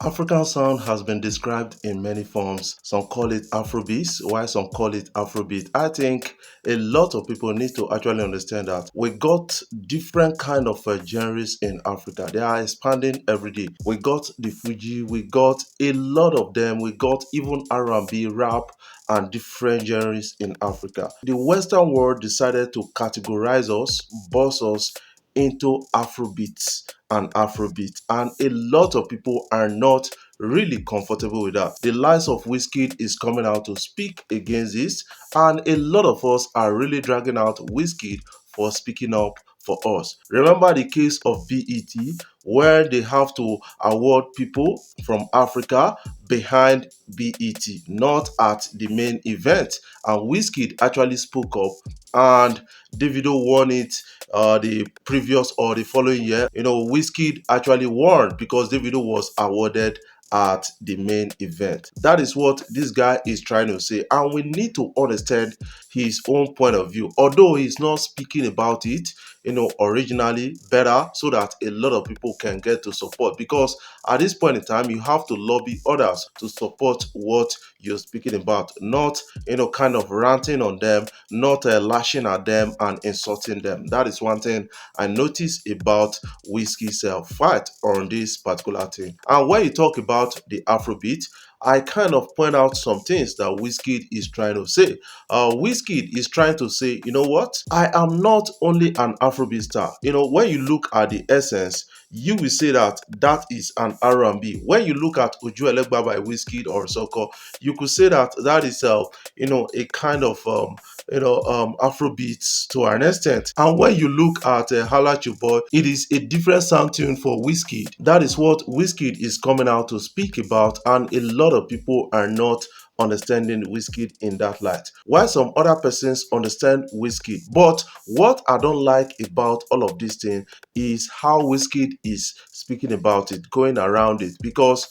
African sound has been described in many forms. Some call it Afrobeats, while some call it Afrobeat. I think a lot of people need to actually understand that we got different kind of genres in Africa. They are expanding every day. We got the Fuji, we got a lot of them. We got even R&B, rap, and different genres in Africa. The Western world decided to categorize us, box us into Afrobeats and Afrobeat, and a lot of people are not really comfortable with that. The likes of Wizkid is coming out to speak against this, and a lot of us are really dragging out Wizkid for speaking up for us. Remember the case of BET, where they have to award people from Africa behind BET, not at the main event. And Wizkid actually spoke up, and Davido won it the previous or the following year. Wizkid actually won because Davido was awarded at the main event. That is what this guy is trying to say, and we need to understand his own point of view. Although he's not speaking about it, originally better, so that a lot of people can get to support. Because at this point in time, you have to lobby others to support what you're speaking about, not kind of ranting on them, not lashing at them and insulting them. That is one thing I noticed about Whiskey's fight on this particular thing. And when you talk about the Afrobeat, I kind of point out some things that Wizkid is trying to say. Wizkid is trying to say, you know what? I am not only an Afrobeat star. When you look at the essence, you will say that that is an R&B. When you look at Oju Elegba by Wizkid or Soko, you could say that that is a kind of Afrobeats to an extent. And when you look at Hala Chuboy, it is a different sound tune for Wizkid. That is what Wizkid is coming out to speak about, and a lot of people are not understanding Wizkid in that light. While some other persons understand Wizkid. But what I don't like about all of this thing is how Wizkid is speaking about it, going around it. Because,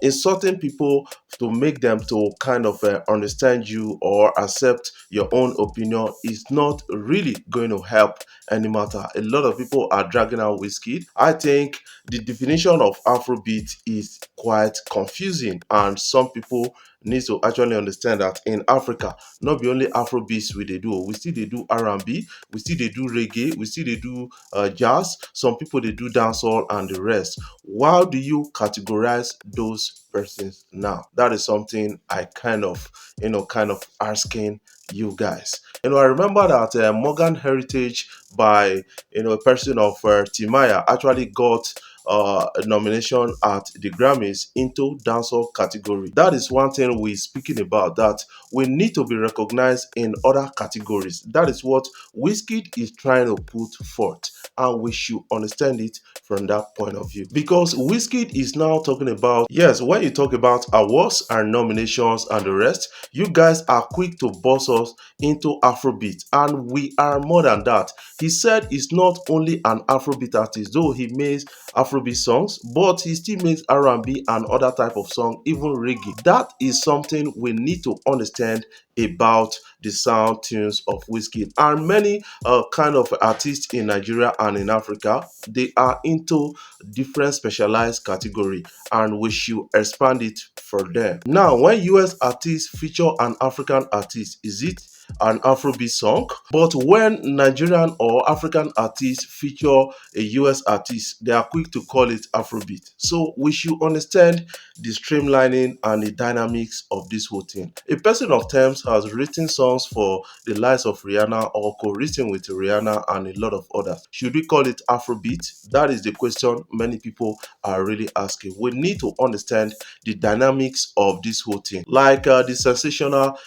insulting people to make them to kind of understand you or accept your own opinion is not really going to help any matter. A lot of people are dragging out Wizkid. I think the definition of Afrobeat is quite confusing, and some people need to actually understand that in Africa, not be only Afrobeats we they do. We still they do R&B, we still they do reggae, we still they do jazz. Some people they do dancehall and the rest. How do you categorize those persons now? That is something I kind of asking you guys. I remember that Morgan Heritage by a person of Timaya actually got a nomination at the Grammys into dancehall category. That is one thing we're speaking about, that we need to be recognized in other categories. That is what Wizkid is trying to put forth, and we should understand it from that point of view. Because Wizkid is now talking about, yes, when you talk about awards and nominations and the rest, you guys are quick to boss us into Afrobeat, and we are more than that. He said he's not only an Afrobeat artist, though he makes Afrobeat songs, but he still makes R&B and other type of song, even reggae. That is something we need to understand about the sound tunes of Wizkid. And many kind of artists in Nigeria and in Africa, they are into different specialized category, and we should expand it for them. Now, when US artists feature an African artist, is it an Afrobeat song? But when Nigerian or African artists feature a US artist, they are quick to call it Afrobeat. So we should understand the streamlining and the dynamics of this whole thing. A person of terms has written songs for the likes of Rihanna or co-written with Rihanna and a lot of others. Should we call it Afrobeat? That is the question many people are really asking. We need to understand the dynamics of this whole thing. Like the sensational,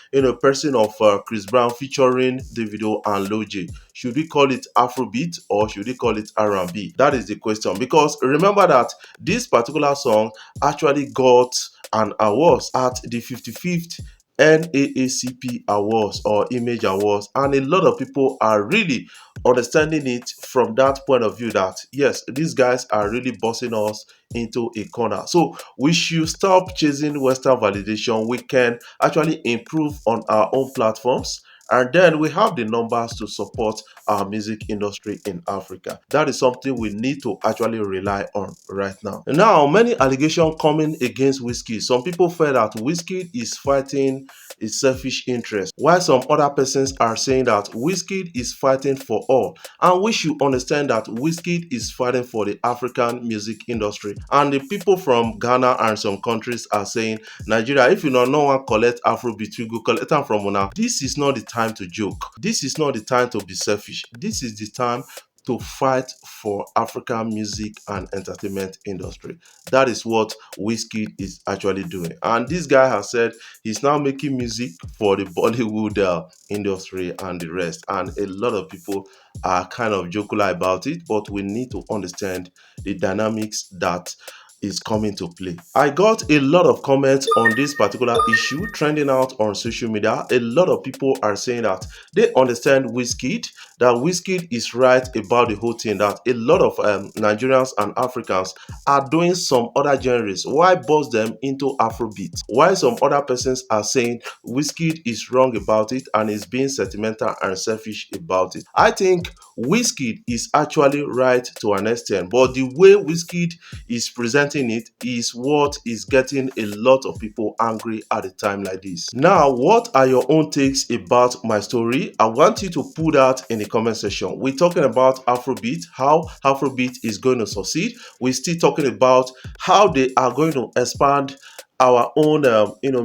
person of Chris Brown featuring Davido and Loje. Should we call it Afrobeat or should we call it R&B? That is the question. Because remember that this particular song actually got an award at the 55th NAACP Awards or Image Awards, and a lot of people are really understanding it from that point of view, that yes, these guys are really bossing us into a corner. So we should stop chasing Western validation. We can actually improve on our own platforms And then we have the numbers to support our music industry in Africa. That is something we need to actually rely on right now. Now, many allegations coming against Wizkid. Some people feel that Wizkid is fighting a selfish interest, while some other persons are saying that Wizkid is fighting for all. And we should understand that Wizkid is fighting for the African music industry. And the people from Ghana and some countries are saying, Nigeria, if you know no one collect Afrobeat, you go collect them from una. This is not the time to joke. This is not the time to be selfish. This is the time to fight for African music and entertainment industry. That is what Wizkid is actually doing. And this guy has said he's now making music for the Bollywood industry and the rest. And a lot of people are kind of jocular about it, but we need to understand the dynamics that is coming to play. I got a lot of comments on this particular issue trending out on social media. A lot of people are saying that they understand Wizkid, that Wizkid is right about the whole thing, that a lot of Nigerians and Africans are doing some other genres. Why bust them into Afrobeat? Why some other persons are saying Wizkid is wrong about it and is being sentimental and selfish about it? I think Wizkid is actually right to an extent, but the way Wizkid is presenting it is what is getting a lot of people angry at a time like this. Now, what are your own takes about my story? I want you to put that in the comment section. We're talking about Afrobeat, how Afrobeat is going to succeed. We're still talking about how they are going to expand our own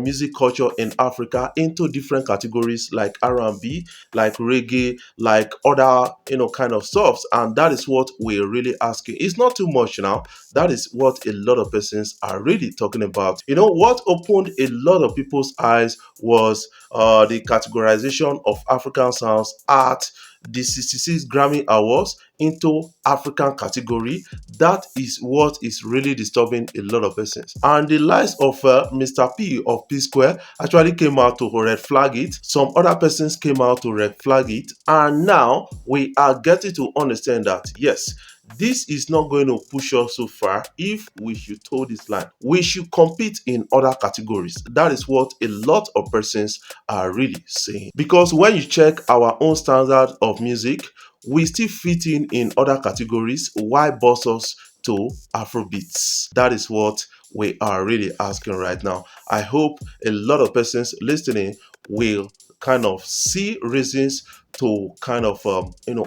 music culture in Africa into different categories like R&B, like reggae, like other kind of stuffs. And that is what we're really asking. It's not too much now. That is what a lot of persons are really talking about. What opened a lot of people's eyes was the categorization of African sounds at the 66 Grammy Awards into African category. That is what is really disturbing a lot of persons. And the likes of Mr. P of P Square actually came out to red flag it. Some other persons came out to red flag it. And now we are getting to understand that, yes, this is not going to push us so far if we should toe this line. We should compete in other categories. That is what a lot of persons are really saying. Because when you check our own standard of music, we still fit in other categories. Why bust us to Afrobeats? That is what we are really asking right now. I hope a lot of persons listening will kind of see reasons to kind of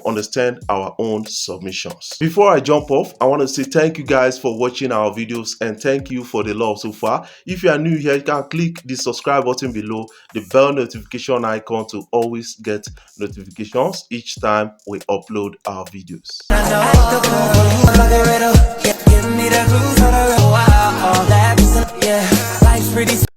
understand our own submissions. Before I jump off, I want to say thank you guys for watching our videos and thank you for the love so far. If you are new here, you can click the subscribe button below, the bell notification icon to always get notifications each time we upload our videos.